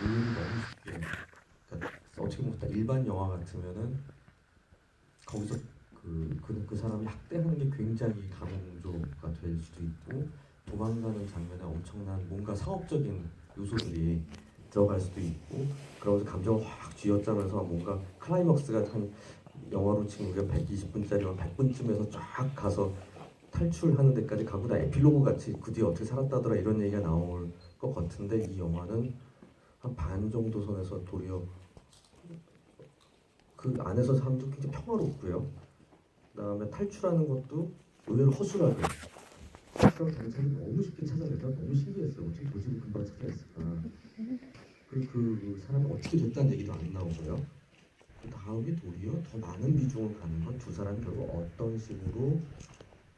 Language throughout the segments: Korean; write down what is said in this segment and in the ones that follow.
오해를 너무 쉽게, 그러니까 어떻게 보면 일반 영화 같으면은 거기서 그 사람이 학대하는 게 굉장히 강조가 될 수도 있고, 도망가는 장면에 엄청난 뭔가 상업적인 요소들이 들어갈 수도 있고, 그러면서 감정을 확 쥐어짜면서 뭔가 클라이막스가 한, 영화로 치면 우리가 120분짜리면 100분쯤에서 쫙 가서 탈출하는 데까지 가고 나 에필로그 같이 그 뒤에 어떻게 살았다더라 이런 얘기가 나올 것 같은데, 이 영화는 한 반 정도 선에서 도리어 그 안에서 사람도 굉장히 평화롭고요. 그다음에 탈출하는 것도 의외로 허술하게, 그런 경찰이 너무 쉽게 찾아내서 너무 신기했어요. 어떻게 고집을 금방 찾아냈을까. 그리고 그 사람이 어떻게 됐다는 얘기도 안 나오고요. 그 다음에 도리어 더 많은 비중을 갖는 건 두 사람이 결국 어떤 식으로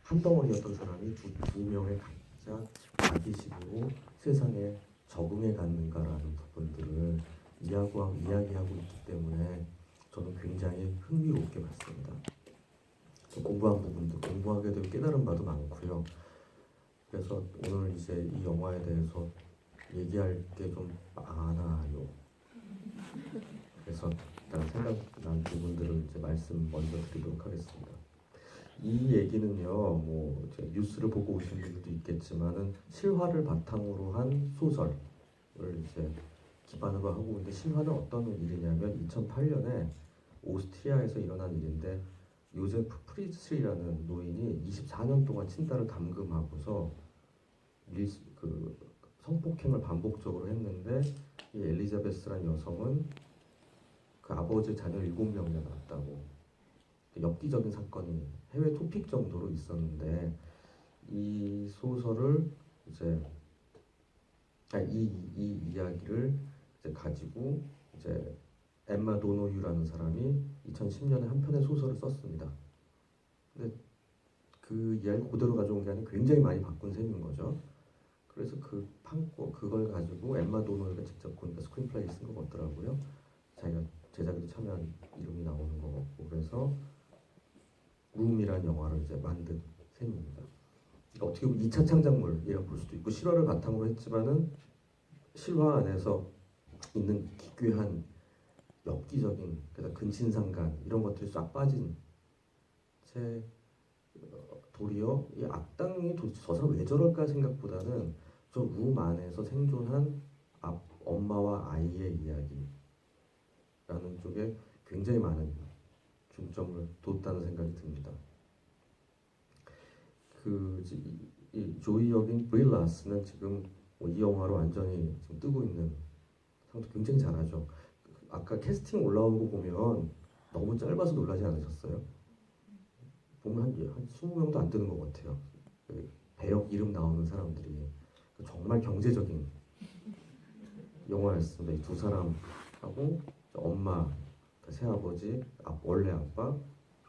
한 덩어리였던 사람이 두 명의 각자 자기식으로 세상에 적응해 갔는가라는 부분들을 이야기하고 있기 때문에 저는 굉장히 흥미롭게 봤습니다. 공부한 부분도 공부하게 되고 깨달은 바도 많고요. 그래서 오늘 이제 이 영화에 대해서 얘기할 게 좀 많아요. 그래서 일단 생각난 부분들을 이제 말씀 먼저 드리도록 하겠습니다. 이 얘기는요, 뭐 뉴스를 보고 오신 분들도 있겠지만은 실화를 바탕으로 한 소설을 이제 기반으로 하고 있는데, 실화는 어떤 일이냐면 2008년에 오스트리아에서 일어난 일인데, 요제프 프리츠라는 노인이 24년 동안 친딸을 감금하고서 그 성폭행을 반복적으로 했는데, 이 엘리자베스라는 여성은 그 아버지 자녀 7명이나 낳았다고, 엽기적인 사건이 해외 토픽 정도로 있었는데, 이 소설을 이제 이 이야기를 이제 가지고 이제 엠마 도노유라는 사람이 2010년에 한 편의 소설을 썼습니다. 근데 그 이야기 그대로 가져온 게 아니라 굉장히 많이 바꾼 셈인 거죠. 그래서 그걸 가지고 엠마 도노유가 직접 보니까 스크린플레이 쓴 것 같더라고요. 자기가 제작에도 참여한 이름이 나오는 것 같고, 그래서 룸이라는 영화를 이제 만든 셈입니다. 그러니까 어떻게 보면 2차 창작물이라고 볼 수도 있고, 실화를 바탕으로 했지만은 실화 안에서 있는 기괴한 엽기적인, 그래서 근친상간 이런 것들이 싹 빠진 채, 도리어 이 악당이 도대체 저 사람 왜 저럴까 생각보다는 저 룸 안에서 생존한 엄마와 아이의 이야기라는 쪽에 굉장히 많은 중점을 뒀다는 생각이 듭니다. 이 조이 역인 브리 라스는 지금 이 영화로 완전히 지금 뜨고 있는 상도 굉장히 잘하죠. 아까 캐스팅 올라온 거 보면 너무 짧아서 놀라지 않으셨어요? 보면 한 20명도 안 되는 것 같아요. 그 배역 이름 나오는 사람들이 정말 경제적인 영화였습니다. 이 두 사람하고 엄마, 새아버지, 원래 아빠,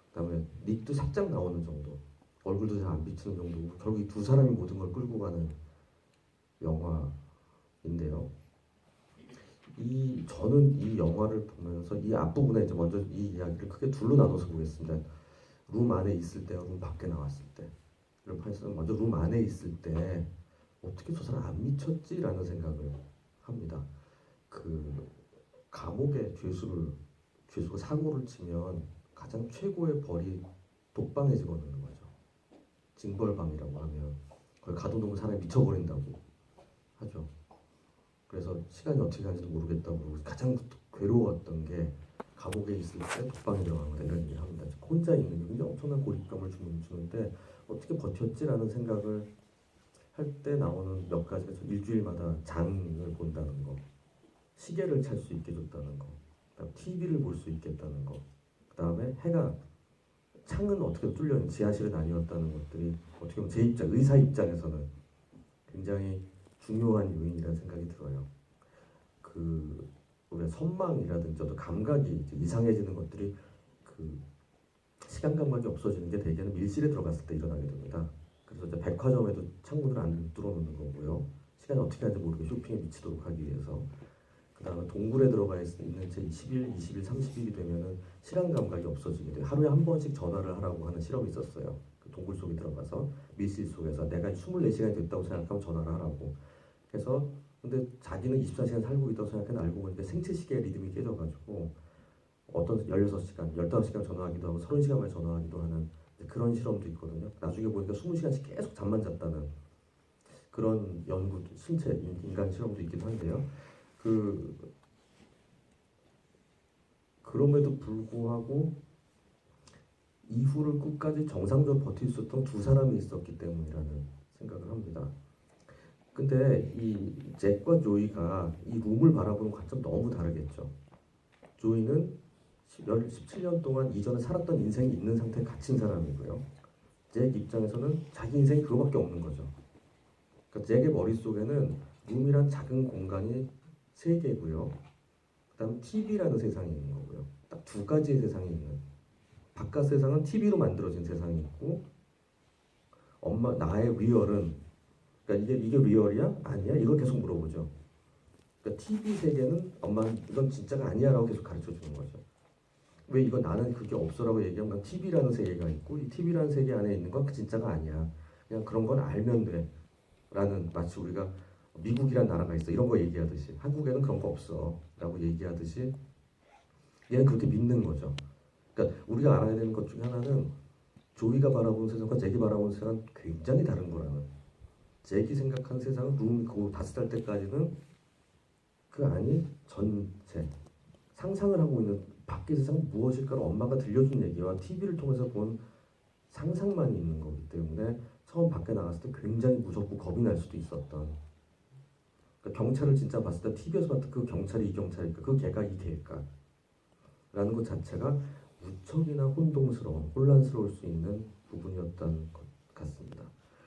그다음에 닉도 살짝 나오는 정도, 얼굴도 잘 안 비치는 정도고, 결국 이 두 사람이 모든 걸 끌고 가는 영화인데요. 저는 이 영화를 보면서 이 앞부분에 이제 먼저 이 이야기를 크게 둘로 나눠서 보겠습니다. 룸 안에 있을 때와 룸 밖에 나왔을 때. 먼저 룸 안에 있을 때 어떻게 저 사람 안 미쳤지라는 생각을 합니다. 그 감옥에 죄수가 사고를 치면 가장 최고의 벌이 독방에 집어넣는 거죠. 징벌방이라고 하면 그걸 가둬놓으면 사람이 미쳐버린다고 하죠. 그래서 시간이 어떻게 가는지도 모르겠다고 그러고, 가장 괴로웠던 게 감옥에 있을 때 독방에 들어가는 거다 이런 얘기를 합니다. 혼자 있는 게 굉장히 엄청난 고립감을 주는데 어떻게 버텼지라는 생각을 할 때 나오는 몇 가지가, 일주일마다 장을 본다는 거, 시계를 찰 수 있게 줬다는 거, 그다음 TV를 볼 수 있겠다는 거, 그다음에 창은 어떻게 뚫려 있는, 지하실은 아니었다는 것들이 어떻게 보면 의사 입장에서는 굉장히 중요한 요인이라는 생각이 들어요. 우리가 선망이라든지 어떤 감각이 이상해지는 것들이, 그 시간 감각이 없어지는 게 대개는 밀실에 들어갔을 때 일어나게 됩니다. 그래서 이제 백화점에도 창문을 안 뚫어놓는 거고요. 시간이 어떻게 하는지 모르게 쇼핑에 미치도록 하기 위해서. 그 다음에 동굴에 들어가 있는 채 20일, 20일, 30일이 되면은 시간 감각이 없어지게 돼요. 하루에 한 번씩 전화를 하라고 하는 실험이 있었어요. 그 동굴 속에 들어가서 밀실 속에서 내가 24시간이 됐다고 생각하면 전화를 하라고. 그래서 근데 자기는 24시간 살고 있다고 생각했는데 알고 보니까 생체 시계의 리듬이 깨져가지고 어떤 16시간, 15시간 전화하기도 하고 30시간 만에 전화하기도 하는 그런 실험도 있거든요. 나중에 보니까 20시간씩 계속 잠만 잤다는 그런 연구, 신체 인간 실험도 있기도 한데요. 그럼에도 불구하고 이후를 끝까지 정상적으로 버틸 수 있던 두 사람이 있었기 때문이라는 생각을 합니다. 근데 이 잭과 조이가 이 룸을 바라보는 관점 너무 다르겠죠. 조이는 17년 동안 이전에 살았던 인생이 있는 상태에 갇힌 사람이고요. 잭 입장에서는 자기 인생이 그거밖에 없는 거죠. 그러니까 잭의 머릿속에는 룸이란 작은 공간이 세 개고요. 그다음 TV라는 세상이 있는 거고요. 딱 두 가지의 세상이 있는. 바깥 세상은 TV로 만들어진 세상이 있고 엄마 나의 리얼은 그러니까 이게 리얼이야? 아니야? 이걸 계속 물어보죠. 그러니까 TV 세계는 엄마 이건 진짜가 아니야라고 계속 가르쳐 주는 거죠. 왜 이건 나는 그게 없어라고 얘기하면 TV라는 세계가 있고 이 TV라는 세계 안에 있는 건 진짜가 아니야. 그냥 그런 건 알면 돼. 라는 마치 우리가 미국이란 나라가 있어 이런 거 얘기하듯이 한국에는 그런 거 없어 라고 얘기하듯이 얘는 그렇게 믿는 거죠. 그러니까 우리가 알아야 되는 것 중에 하나는 조이가 바라보는 세상과 잭이 바라보는 세상은 굉장히 다른 거라는. 잭이 생각한 세상은 룸이 그 5살 때까지는 그 안이 전체 상상을 하고 있는 밖의 세상은 무엇일까를 엄마가 들려준 얘기와 TV를 통해서 본 상상만 있는 거기 때문에 처음 밖에 나갔을 때 굉장히 무섭고 겁이 날 수도 있었던. 그러니까 경찰을 진짜 봤을 때 TV에서 봤던 그 경찰이 이 경찰일까 그 걔가 이 걔일까 라는 것 자체가 무척이나 혼란스러울 수 있는 부분이었던 것 같습니다.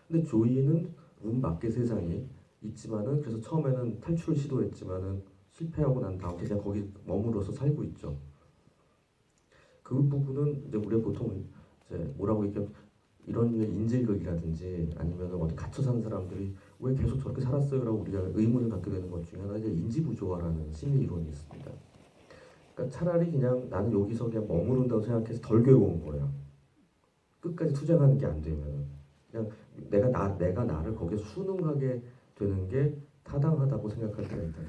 근데 조이는 문 밖의 세상이 있지만은 그래서 처음에는 탈출을 시도했지만은 실패하고 난 다음에 그냥 거기 머물러서 살고 있죠. 그 부분은 이제 우리가 보통 이제 뭐라고 얘기하면 이런 류의 인질극이라든지 아니면 어디 갇혀 사는 사람들이 왜 계속 저렇게 살았어요라고 우리가 의문을 갖게 되는 것 중에 하나가 이제 인지부조화라는 심리 이론이 있습니다. 그러니까 차라리 그냥 나는 여기서 그냥 머무른다고 생각해서 덜 괴로운 거예요. 끝까지 투쟁하는 게 안 되면 그냥 내가 나를 거기에 순응하게 되는 게 타당하다고 생각할 때가 있다.